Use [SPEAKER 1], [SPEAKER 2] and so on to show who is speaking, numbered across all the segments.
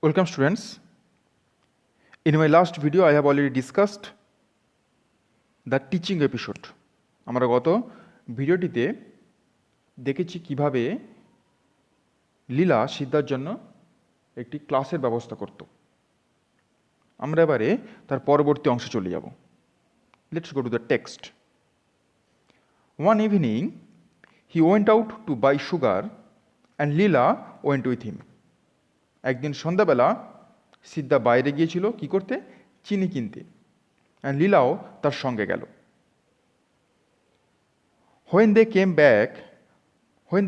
[SPEAKER 1] Welcome students. In my last video I have already discussed the teaching episode. আমরা গত ভিডিওটিতে দেখেছি কিভাবে লীলা সিদ্ধার জন্য একটি ক্লাসের ব্যবস্থা করত। আমরা এবারে তার পরবর্তী অংশে চলে যাব। Let's go to the text. One evening he went out to buy sugar and Leela went with him. একদিন সন্ধ্যাবেলা সিদ্ধা বাইরে গিয়েছিল কি করতে? চিনি কিনতে। অ্যান্ড লীলাও তার সঙ্গে গেল। when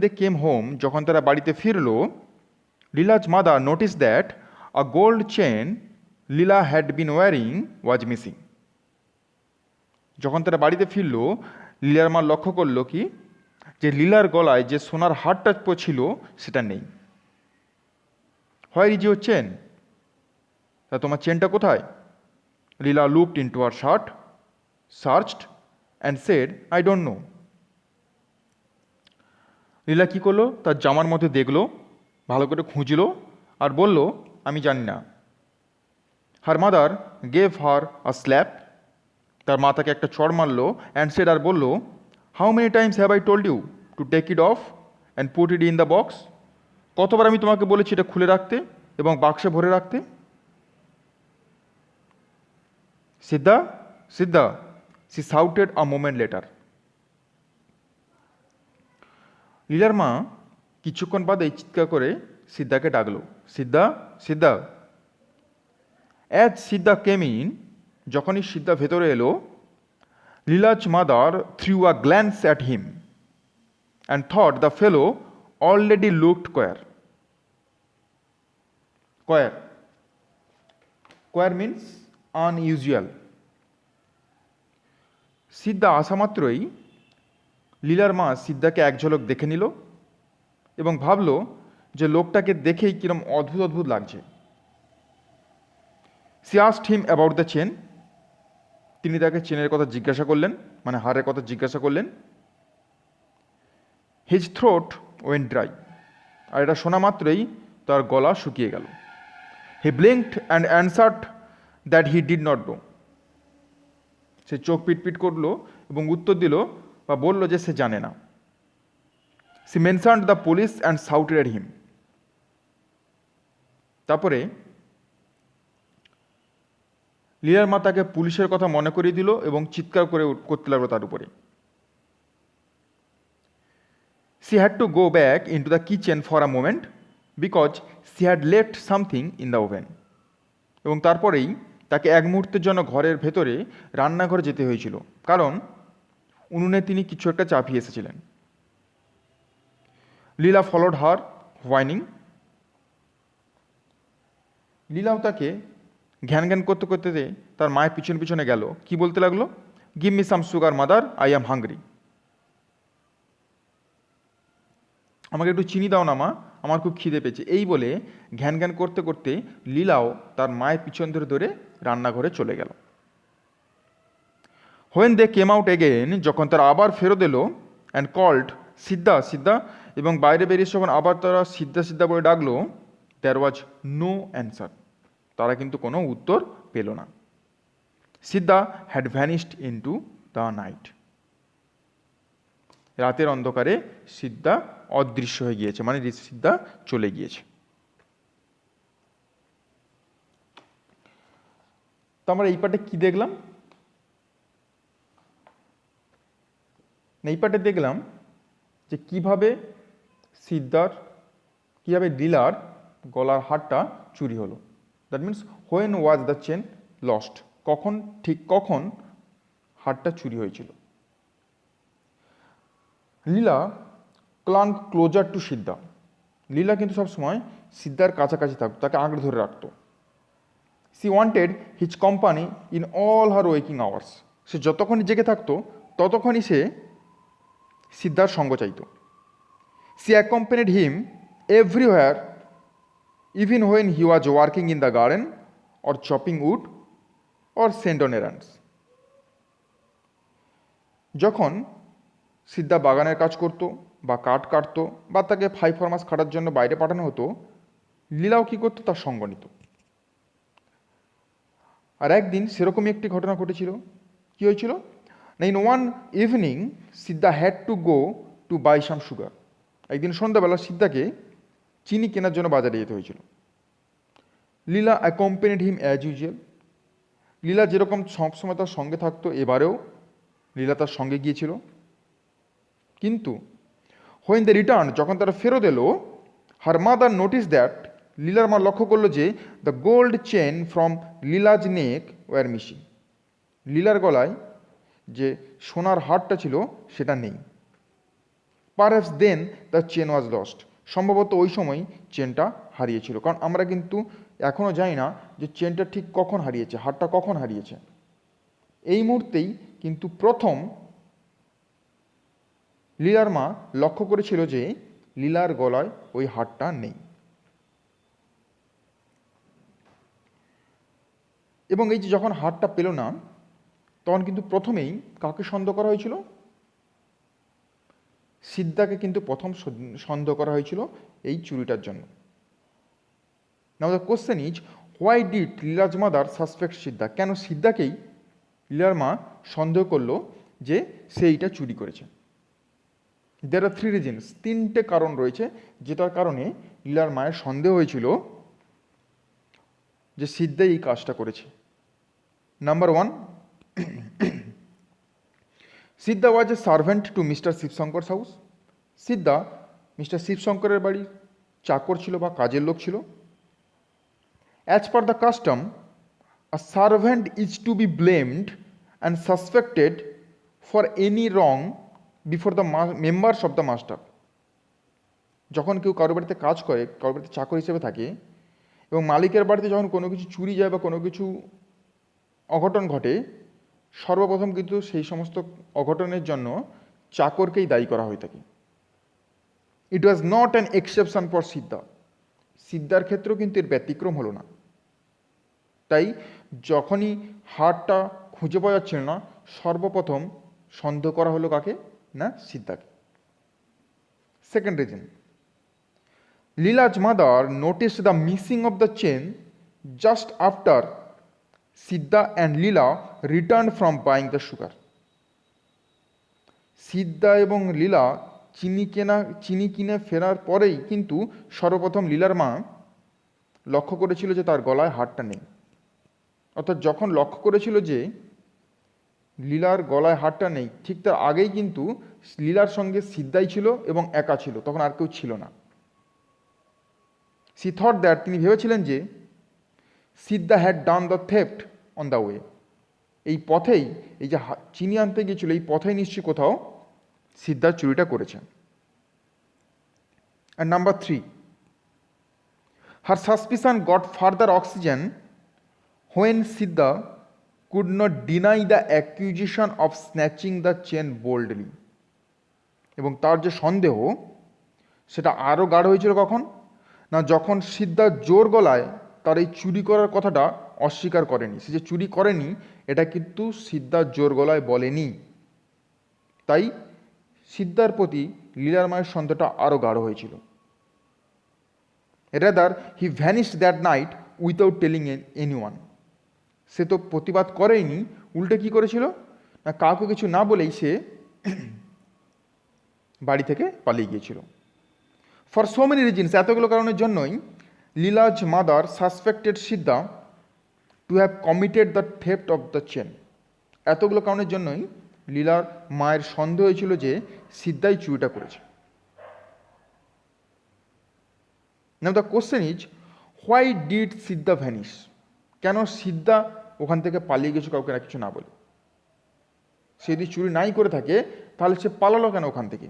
[SPEAKER 1] they came home, যখন তারা বাড়িতে ফিরল, লীলা's mother noticed that a gold chain Leela had been wearing was missing. যখন তারা বাড়িতে ফিরল, লীলার মা লক্ষ্য করল কি যে লীলার গলায় যে সোনার হারটা ছিল সেটা নেই। Where is your chain? তা তোমার চেনটা কোথায়? Leela looked into her shirt, searched and said, I don't know. লীলা কি করলো? তার জামার মধ্যে দেখলো, ভালো করে খুঁজলো আর বলল, আমি জানি না। Her mother gave her a slap. তার মা তাকে একটা চড় মারলো and said আর বলল, How many times have I told you to take it off and put it in the box? কতবার আমি তোমাকে বলেছি এটা খুলে রাখতে এবং বাক্সে ভরে রাখতে? সিদ্ধা, she shouted a moment later. লীলার মা কিছুক্ষণ বাদে চিৎকার করে সিদ্ধাকে ডাকলো, সিদ্ধা। As সিদ্ধা came in, যখনই সিদ্ধা ভেতরে এলো, Leela's mother threw a glance at him and thought the fellow already looked queer. Queer means unusual. সিদ্ধা আসা মাত্রই লীলার মা সিদ্ধাকে এক ঝলক দেখে নিল এবং ভাবল যে লোকটাকে দেখেই কিরম অদ্ভুত লাগছে। She asked him about the chain. তিনি তাকে চেনের কথা জিজ্ঞাসা করলেন, মানে হারের কথা জিজ্ঞাসা করলেন। His throat went dry. আর এটা শোনা মাত্রই তার গলা শুকিয়ে গেল। He blinked and answered that he did not know. সে চোখ পিটপিট করলো এবং উত্তর দিল বা বলল যে সে জানে না। She mentioned the police and shouted at him. তারপরে লীলার মা তাকে পুলিশের কথা মনে করিয়ে দিল এবং চিৎকার করতে লাগলো তার উপরে। She had to go back into the kitchen for a moment because she had left something in the oven. এবং তারপরেই তাকে এক মুহূর্তের জন্য ঘরের ভেতরে রান্নাঘরে যেতে হয়েছিল, কারণ উনুনে তিনি কিছু একটা চাপিয়ে এসেছিলেন। লীলা ফলোড হার হোয়াইনিং. লীলাও তাকে ঘ্যান করতে করতে তার মায়ের পিছনে গেল, কি বলতে লাগলো? Give me some sugar mother, I am hungry. আমাকে একটু চিনি দাও না মা, আমার খুব খিদে পেয়েছে। এই বলে ঘ্যান করতে করতে লীলাও তার মায়ের পিছন ধরে রান্নাঘরে চলে গেল। When they came out again, যখন তারা আবার ফেরত এলো and called সিদ্ধা এবং বাইরে বেরিয়ে যখন আবার তারা সিদ্ধা বলে ডাকলো, there was no answer. তারা কিন্তু কোনো উত্তর পেল না। সিদ্ধা had vanished into the night. রাতের অন্ধকারে সিদ্ধা অদৃশ্য হয়ে গিয়েছে, মানে সিদ্ধা চলে গিয়েছে। তো আমরা এই পার্টে কি দেখলাম? এই পার্টে দেখলাম যে কিভাবে লীলার গলার হারটা চুরি হলো। That means when was the chain lost, কখন হারটা চুরি হয়েছিল। লীলা ক্লাং ক্লোজার টু সিদ্ধা. লীলা কিন্তু সবসময় সিদ্ধার কাছাকাছি থাকতো, তাকে আঁকড়ে ধরে রাখতো। She wanted his company in all her waking hours. সে যতক্ষণই জেগে থাকতো ততক্ষণই সে সিদ্ধার সঙ্গ চাইত। She accompanied him everywhere, even when he was working in the garden or chopping wood or sent on errands. যখন সিদ্ধা বাগানের কাজ করত বা কাঠ কাটতো বা তাকে 5 মাস খাটার জন্য বাইরে পাঠানো হতো, লীলাও কী করতো, তার সঙ্গ নিত। আর একদিন সেরকমই একটি ঘটনা ঘটেছিল। কী হয়েছিল না, in one evening Siddha had to go to buy some sugar. একদিন সন্ধ্যাবেলা সিদ্ধাকে চিনি কেনার জন্য বাজারে যেতে হয়েছিল। লীলা অ্যাকম্পেনিড হিম অ্যাজ ইউজুয়াল। লীলা যেরকম সবসময় তার সঙ্গে থাকতো, এবারেও লীলা তার সঙ্গে গিয়েছিল। কিন্তু হোয়েন দ্য রিটার্ন, যখন তারা ফেরত এলো, হার মাদার নোটিস দ্যাট, লীলার মা লক্ষ্য করলো যে the gold chain from Leela's neck were missing. লীলার গলায় যে সোনার হারটা ছিল সেটা নেই। Perhaps then the chain was lost. সম্ভবত ওই সময় চেনটা হারিয়েছিল, কারণ আমরা কিন্তু এখনও জানি না যে চেনটা ঠিক কখন হারিয়েছে, হারটা কখন হারিয়েছে। এই মুহূর্তেই কিন্তু প্রথম লীলার মা লক্ষ্য করেছিল যে লীলার গলায় ওই হারটা নেই। এবং এই যে যখন হারটা পেল না, তখন কিন্তু প্রথমেই কাকে সন্দেহ করা হয়েছিল? সিদ্ধাকে কিন্তু প্রথম সন্দেহ করা হয়েছিল এই চুরিটার জন্য। Now the question is, why did Leela's mother suspect Siddha? কেন সিদ্ধাকেই লীলার মা সন্দেহ করলো যে সে এইটা চুরি করেছে? দেয়ার আর 3 রিজনস। 3টে কারণ রয়েছে যেটার কারণে লীলার মায়ের সন্দেহ হয়েছিল যে সিদ্ধা এই কাজটা করেছে। Number 1, Siddha was a servant to mister Shivshankar's house. Siddha mister শিবশঙ্করের বাড়ির চাকর ছিল বা কাজের লোক ছিল। As per the custom, a servant is to be blamed and suspected for any wrong before the members of the master. যখন কেউ কারোর বাড়িতে কাজ করে, কারোর বাড়িতে চাকর হিসেবে থাকে, এবং মালিকের বাড়িতে যখন কোনো কিছু চুরি যায় বা কোনো কিছু অঘটন ঘটে, সর্বপ্রথম কিন্তু সেই সমস্ত অঘটনের জন্য চাকরকেই দায়ী করা হয়ে থাকে। It was not an exception for Siddha. সিদ্ধার ক্ষেত্রেও কিন্তু এর ব্যতিক্রম হলো না। তাই যখনই হারটা খুঁজে পাওয়া যাচ্ছিল না, সর্বপ্রথম সন্দেহ করা হলো কাকে? না, সিদ্ধাকে। Second reason, Leela's mother noticed the missing of the chain just after Siddha and Leela return from buying the sugar. Siddha এবং লীলা চিনি কিনে ফেরার পরেই কিন্তু সর্বপ্রথম লীলার মা লক্ষ্য করেছিল যে তার গলায় হারটা নেই। অর্থাৎ যখন লক্ষ্য করেছিল যে লীলার গলায় হারটা নেই, ঠিক তার আগেই কিন্তু লীলার সঙ্গে সিদ্ধাই ছিল এবং একা ছিল, তখন আর কেউ ছিল না। সি থট দ্যাট, তিনি ভেবেছিলেন যে Siddha had done the theft on the way. এই পথেই, এই যে চিনি আনতে গিয়েছিল, এই পথেই নিশ্চয়ই কোথাও সিদ্ধার চুরিটা করেছে। আর number 3, her suspicion got further oxygen when Siddha could not deny the accusation of snatching the chain boldly. এবং তার যে সন্দেহ, সেটা আরও গাঢ় হয়েছিল কখন না, যখন সিদ্ধা জোর গলায় তার এই চুরি করার কথাটা অস্বীকার করেনি। সে যে চুরি করেনি এটা কিন্তু সিদ্ধা জোর গলায় বলেনি। তাই সিদ্ধার প্রতি লীলার মায়ের সন্দেহটা আরও গাঢ় হয়েছিল। Rather he vanished that night without telling anyone. সে তো প্রতিবাদ করেনি, উল্টে কি করেছিল না, কাউকে কিছু না বলেই সে বাড়ি থেকে পালিয়ে গিয়েছিল। ফর সো মেনি রিজনস, এতগুলো কারণের জন্যই Leela's mother suspected Siddha to have committed the theft of the chain. এতগুলো কারণের জন্যই লীলার মায়ের সন্দেহ হয়েছিল যে সিদ্ধাই চুরিটা করেছে। Now the question is, why did Siddha vanish? কেন সিদ্ধা ওখান থেকে পালিয়ে গেছে কাউকে না কিছু না বলে? সে যদি চুরি নাই করে থাকে তাহলে সে পালালো কেন ওখান থেকে?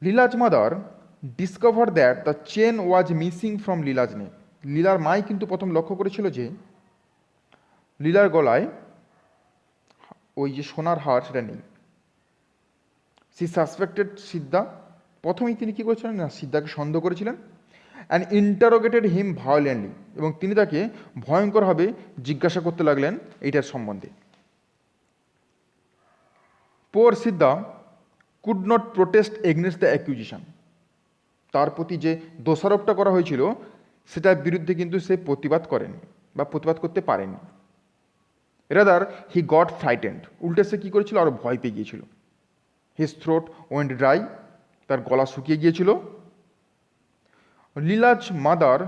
[SPEAKER 1] Leela's mother discover that the chain was missing from Leela's neck. লীলার মাই কিন্তু প্রথম লক্ষ্য করেছিল যে লীলার গলায় ওই যে সোনার হার সেটা নেই। সি সাসপেক্টেড সিদ্ধা, প্রথমেই তিনি কী করেছিলেন না, সিদ্ধাকে সন্দেহ করেছিলেন। অ্যান্ড ইন্টারোগেটেড হিম ভায়োলেন্টলি, এবং তিনি তাকে ভয়ঙ্করভাবে জিজ্ঞাসা করতে লাগলেন এইটার সম্বন্ধে। Poor Siddha could not protest against the accusation. তার প্রতি যে দোষারোপটা করা হয়েছিল সেটার বিরুদ্ধে কিন্তু সে প্রতিবাদ করেনি বা প্রতিবাদ করতে পারেনি। রাদার হি গট ফ্রাইটেন্ড, উল্টে সে কী করেছিল, আরও ভয় পেয়ে গিয়েছিল। হিজ থ্রোট ওয়েন্ট ড্রাই, তার গলা শুকিয়ে গিয়েছিল। Leela's mother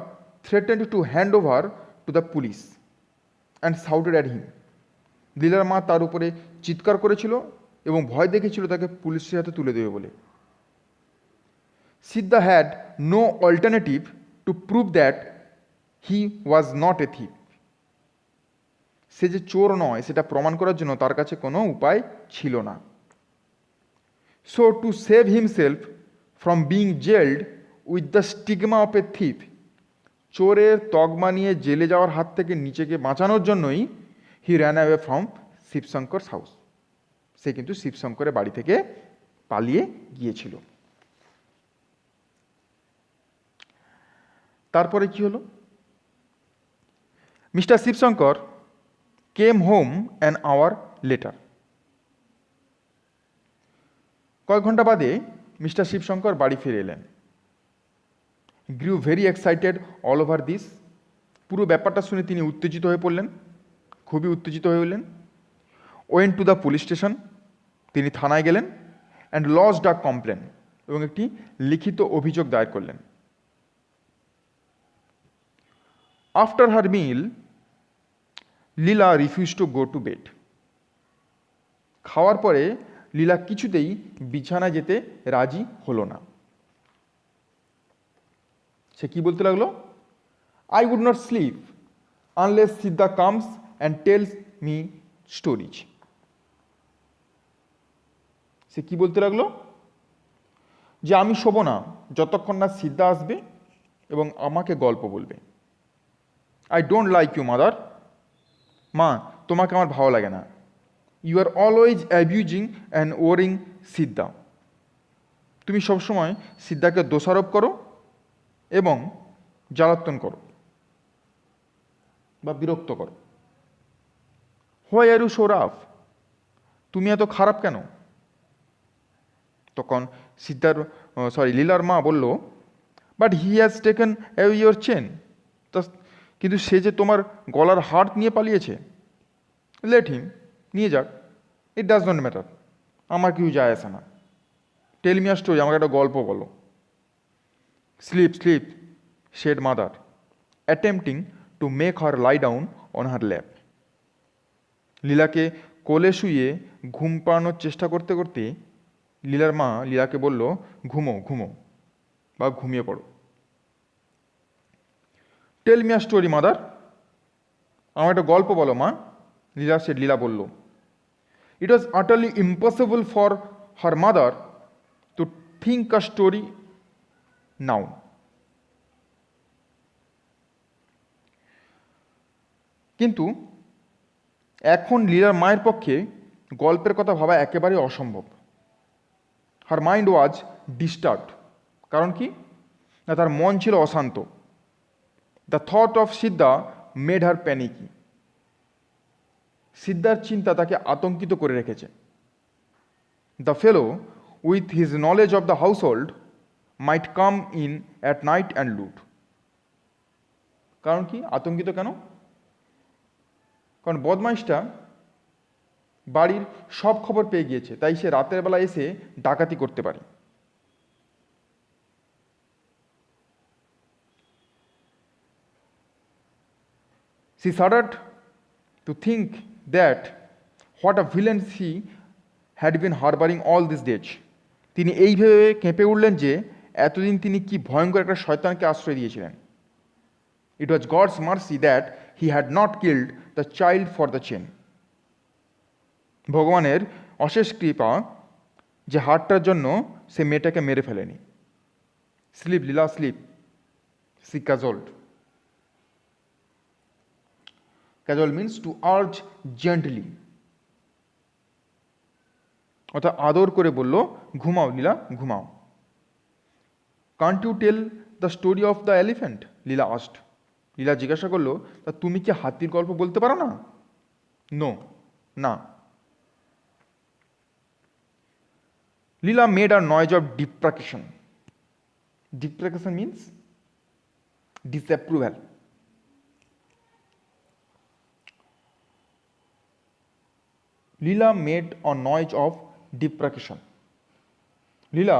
[SPEAKER 1] threatened to hand over to the police and shouted at him, লীলার মা তার উপরে চিৎকার করেছিল এবং ভয় দেখেছিল তাকে পুলিশের হাতে তুলে দেবে বলে। Siddha had no alternative to prove that he was not a thief, সে যে চোর নয় সেটা প্রমাণ করার জন্য তার কাছে কোনো উপায় ছিল না। So to save himself from being jailed with the stigma of a thief, চোরের তকমা নিয়ে জেলে যাওয়ার হাত থেকে নিজেকে বাঁচানোর জন্যই he ran away from Shivshankar's house, সে কিন্তু শিবশঙ্করের বাড়ি থেকে পালিয়ে গিয়েছিল। তারপরে কি হলো, mister Shivshankar came home an hour later, কয়েক ঘন্টা বাদে মিস্টার শিবশঙ্কর বাড়ি ফিরে এলেন। Grew very excited all over this, পুরো ব্যাপারটা শুনে তিনি উত্তেজিত হয়ে পড়লেন, খুবই উত্তেজিত হয়ে উঠলেন। Went to the police station, তিনি থানায় গেলেন। অ্যান্ড লজড আ কমপ্লেন, এবং একটি লিখিত অভিযোগ দায়ের করলেন। After her meal Leela refuse to go to bed, খাওয়ার পরে লীলা কিছুতেই বিছানায় যেতে রাজি হলো না। সে কি বলতে লাগলো, I would not sleep unless Siddha comes and tells me stories. সে কি বলতে লাগলো, যে আমি শোবো না যতক্ষণ না সিদ্ধা আসবে এবং আমাকে গল্প বলবে। I don't like you mother, মা তোমাকে আমার ভালো লাগে না। You are always abusing and worrying Siddha, তুমি সবসময় সিদ্ধাকে দোষারোপ করো এবং জ্বালাতন করো বা বিরক্ত করো। Why are you so rough, তুমি এত খারাপ কেন? তখন লীলার মা বলল, but he has taken away your chain, কিন্তু সে যে তোমার গলার হার নিয়ে পালিয়েছে। লেট হিম, নিয়ে যাক, ইট ডাজ নট ম্যাটার, আমার কিছু যায় আসে না। টেল মি আ স্টোরি, আমাকে একটা গল্প বলো। Sleep sleep said mother, attempting to make her lie down on her lap. লীলাকে কোলে শুয়ে ঘুম পাড়ানোর চেষ্টা করতে করতে লীলার মা লীলাকে বলল, ঘুমো ঘুমো বা ঘুমিয়ে পড়ো। Tell me a story mother, আমার একটা গল্প বলো মা, লীলা বলল। It was utterly impossible for her mother to think a story now. কিন্তু এখন লীলার মায়ের পক্ষে গল্পের কথা ভাবা একেবারে অসম্ভব। হার মাইন্ড ওয়াজ ডিস্টার্বড, কারণ কি না, তার মন ছিল অশান্ত। The thought of Siddha made her panicky, সিদ্ধার চিন্তা তাকে আতঙ্কিত করে রেখেছে। The fellow with his knowledge of the household might come in at night and loot. কারণ কি আতঙ্কিত কেন? কারণ বদমাইশটা বাড়ির সব খবর পেয়ে গিয়েছে, তাই সে রাতের বেলা এসে ডাকাতি করতে পারে। She shuddered to think that what a villain she had been harboring all these days. তিনি এইভাবে কেঁপে উঠলেন যে এতদিন তিনি কি ভয়ঙ্কর একটা শয়তানকে আশ্রয় দিয়েছিলেন। It was God's mercy that he had not killed the child for the chain. ভগবানের অশেষ কৃপা যে হারটার জন্য সে মেয়েটাকে মেরে ফেলেনি। Sleep Leela sleep, she cajoled. Cajole means to urge gently, অর্থাৎ আদর করে বলল, ঘুমাও লীলা ঘুমাও। Can't you tell the story of the elephant, Leela asked. Leela জিজ্ঞাসা করলো, তা তুমি কি হাতির গল্প বলতে পারো না? নো, না। Leela made a noise of deprecation, Deprecation means disapproval. Leela made a noise of deprecation. Leela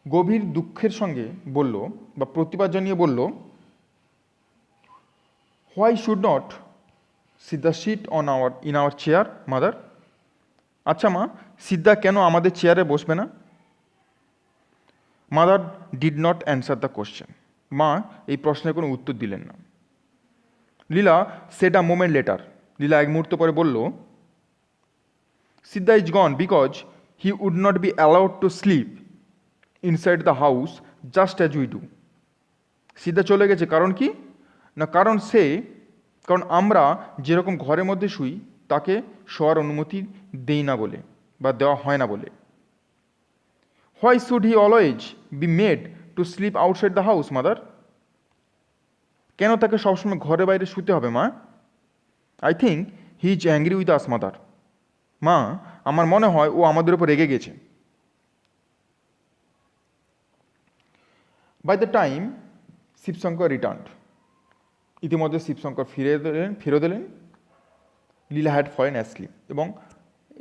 [SPEAKER 1] গভীর দুঃখের সঙ্গে বলল বা প্রতিবাদ জানিয়ে বলল, why should not Siddha sit on in our chair mother. আচ্ছা মা, সিদ্ধা কেন আমাদের চেয়ারে বসবে না? Mother did not answer the question. মা এই প্রশ্নের কোনো উত্তর দিলেন না। Leela said a moment later. Leela এক মুহূর্ত পরে বলল, সিদ্ধা is gone because he would not be allowed to sleep inside the house just as we do. Siddha চলে গেছে কারণ কি না, কারণ আমরা যেরকম ঘরের মধ্যে শুই তাকে শোয়ার অনুমতি দেই না বলে বা দেওয়া হয় না বলে। Why should he always be made to sleep outside the house mother. কেন তাকে সবসময় ঘরে বাইরে শুতে হবে মা? I think he is angry with us mother. মা আমার মনে হয় ও আমাদের উপর রেগে গেছে। By the time Shivshankar returned. ইতিমধ্যে শিবশঙ্কর ফিরে এলেন। লীলা হ্যাড ফলেন অ্যাসলিপ, এবং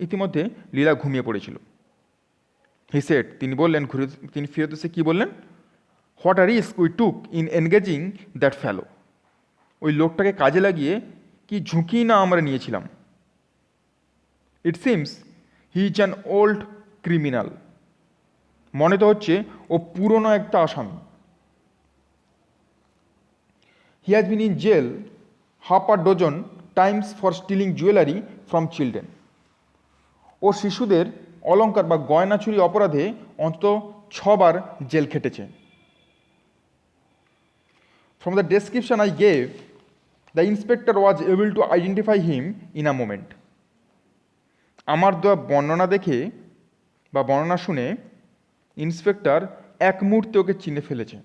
[SPEAKER 1] ইতিমধ্যে লীলা ঘুমিয়ে পড়েছিল। হি সেড, তিনি ফিরত এসে কী বললেন? What a risk we took in engaging that fellow. ওই লোকটাকে কাজে লাগিয়ে কি ঝুঁকি না আমরা নিয়েছিলাম। It seems he is an old criminal. মনে তো হচ্ছে ও পুরনো একটা আসামি। He has been in jail half a dozen times for stealing jewellery from children. ও শিশুদের অলঙ্কার বা গয়না চুরি অপরাধে অন্তত 6 বার জেল খেটেছে। From the description I gave, the inspector was able to identify him in a moment. আমার দেওয়া বর্ণনা শুনে ইন্সপেক্টর এক মুহূর্তে ওকে চিনে ফেলেছে।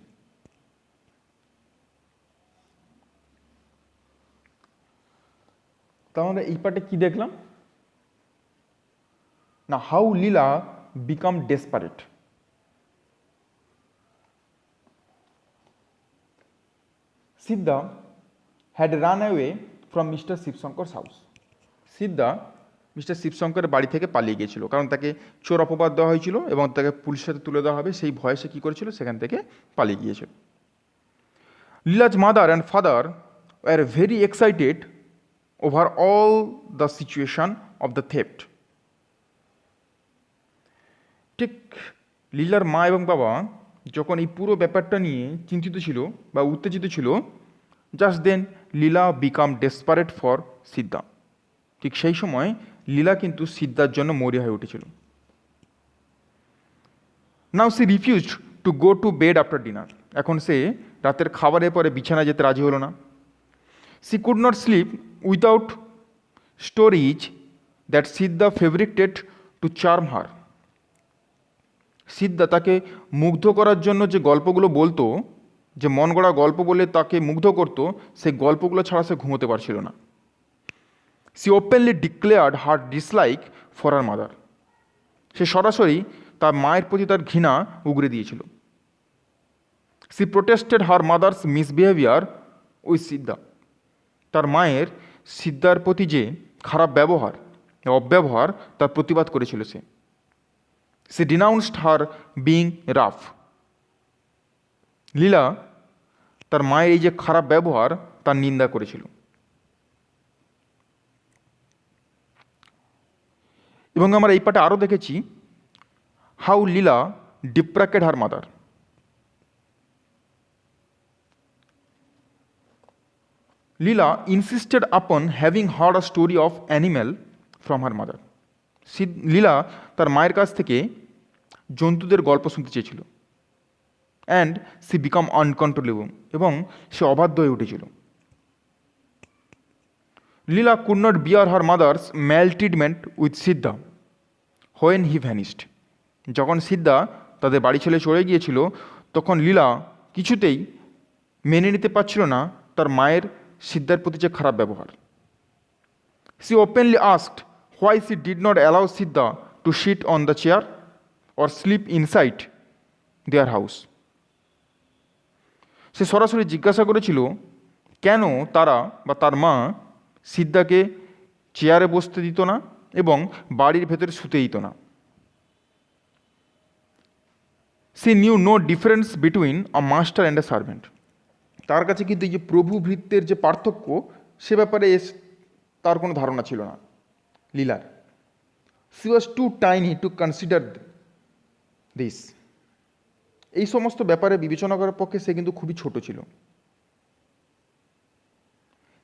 [SPEAKER 1] তাহলে এই পার্টে কি দেখলাম না, how Leela became desperate. Siddha had run away from mister Shivshankar's house. Siddha mister শিবশঙ্করের বাড়ি থেকে পালিয়ে গিয়েছিল, কারণ তাকে চোর অপবাদ দেওয়া হয়েছিল এবং তাকে পুলিশের সাথে তুলে দেওয়া হবে, সেই ভয়ে সে কী করেছিল, সেখান থেকে পালিয়ে গিয়েছিল। Leela's mother and father were very excited over all the situation of the theft. ঠিক লীলার মা এবং বাবা যখন এই পুরো ব্যাপারটা নিয়ে চিন্তিত ছিল বা উত্তেজিত ছিল, just then Leela became desperate for Siddha. ঠিক সেই সময় লীলা কিন্তু সিদ্ধার জন্য মরিয়া হয়ে উঠেছিল। Now she refused to go to bed after dinner. এখন সে রাতের খাবারের পরে বিছানায় যেতে রাজি হলো না। She could not sleep without stories that Siddha favourited to charm her. Siddha তাকে মুগ্ধ করার জন্য যে গল্পগুলো বলতো, যে মন গড়া গল্প বলে তাকে মুগ্ধ করতো, সেই গল্পগুলো ছাড়া সে ঘুমোতে পারছিল না। She openly declared her dislike for her mother. সে সরাসরি তার মায়ের প্রতি তার ঘৃণা উগরে দিয়েছিল। She protested her mother's misbehaviour with Siddha. তার মায়ের সিদ্ধার প্রতি যে খারাপ ব্যবহার, অব্যবহার, তার প্রতিবাদ করেছিল সে। সি ডিনাউন্সড হার বিং রাফ। লীলা তার মায়ের এই যে খারাপ ব্যবহার তার নিন্দা করেছিল। এবং আমরা এই পাঠে আরও দেখেছি how Leela deprecated her mother. Leela insisted upon having heard a story of animal from her mother. Leela তার মায়ের কাছ থেকে জন্তুদের গল্প শুনতে চেয়েছিল। অ্যান্ড সি বিকাম আনকন্ট্রোলেবল, এবং সে অবাধ্য হয়ে উঠেছিল। Leela could not bear her mother's maltreatment with Siddha when he vanished. যখন সিদ্ধা তাদের বাড়ি ছেড়ে চলে গিয়েছিল, তখন লীলা কিছুতেই মেনে নিতে পারছিল না তার মায়ের সিদ্ধার প্রতি যে খারাপ ব্যবহার। She openly asked why she did not allow Siddha to sit on the chair or sleep inside their house. সে সরাসরি জিজ্ঞাসা করেছিল কেন তারা বা তার মা সিদ্ধাকে চেয়ারে বসতে দিত না এবং বাড়ির ভেতরে শুতে দিত না। She knew no difference between a master and a servant. তার কাছে কিন্তু এই যে প্রভু ভৃত্যের যে পার্থক্য সে ব্যাপারে তার কোনো ধারণা ছিল না লীলার। She was too tiny to consider this. এই সমস্ত ব্যাপারে বিবেচনা করার পক্ষে সে কিন্তু খুবই ছোট ছিল।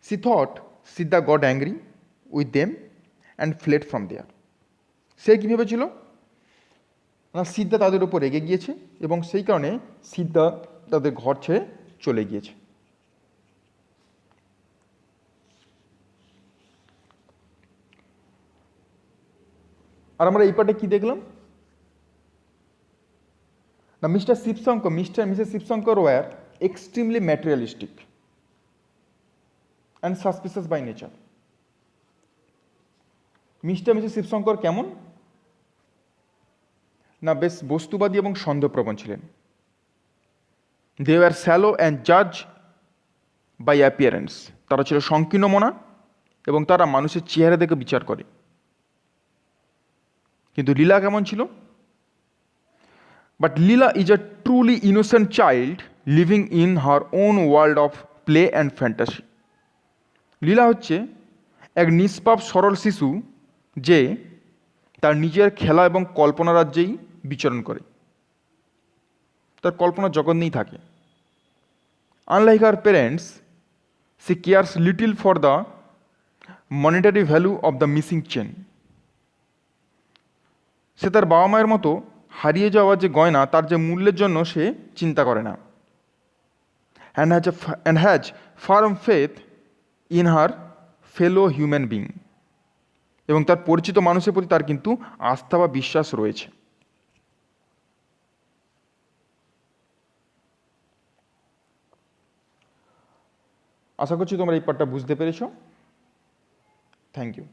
[SPEAKER 1] She thought Siddha got angry with them and fled from there. সে কী ভেবেছিল না সিদ্ধা তাদের উপর রেগে গিয়েছে এবং সেই কারণে সিদ্ধা তাদের ঘর ছেড়ে চলে গিয়েছে। আর আমরা এই পার্টে কি দেখলাম না Mr Mrs Shivshankar were extremely materialistic and suspicious by nature. Mrs Shivshankar কেমন না বেশ বস্তুবাদী এবং সন্দেহপ্রবণ ছিলেন। দে ওয়ার স্যালো অ্যান্ড জাজ বাই অ্যাপিয়ারেন্স। তারা ছিল সংকীর্ণ মনা এবং তারা মানুষের চেহারা দেখে বিচার করে। কিন্তু লীলা কেমন ছিল? But Leela is a truly innocent child living in her own world of play and fantasy. Leela হচ্ছে এক নিষ্পাপ সরল শিশু যে তার নিজের খেলা এবং কল্পনা রাজ্যেই বিচরণ করে, তার কল্পনার জগৎ নিয়েই থাকে। Unlike her parents, she cares little for the monetary value of the missing chain. সে তার বাবা মায়ের মতো হারিয়ে যাওয়া যে গয়না তার যে মূল্যের জন্য সে চিন্তা করে না। And has farm faith in her fellow human being. এবং তার পরিচিত মানুষের প্রতি তার কিন্তু আস্থা বা বিশ্বাস রয়েছে। আশা করছি তোমরা এই পার্টটা বুঝতে পেরেছো। Thank you.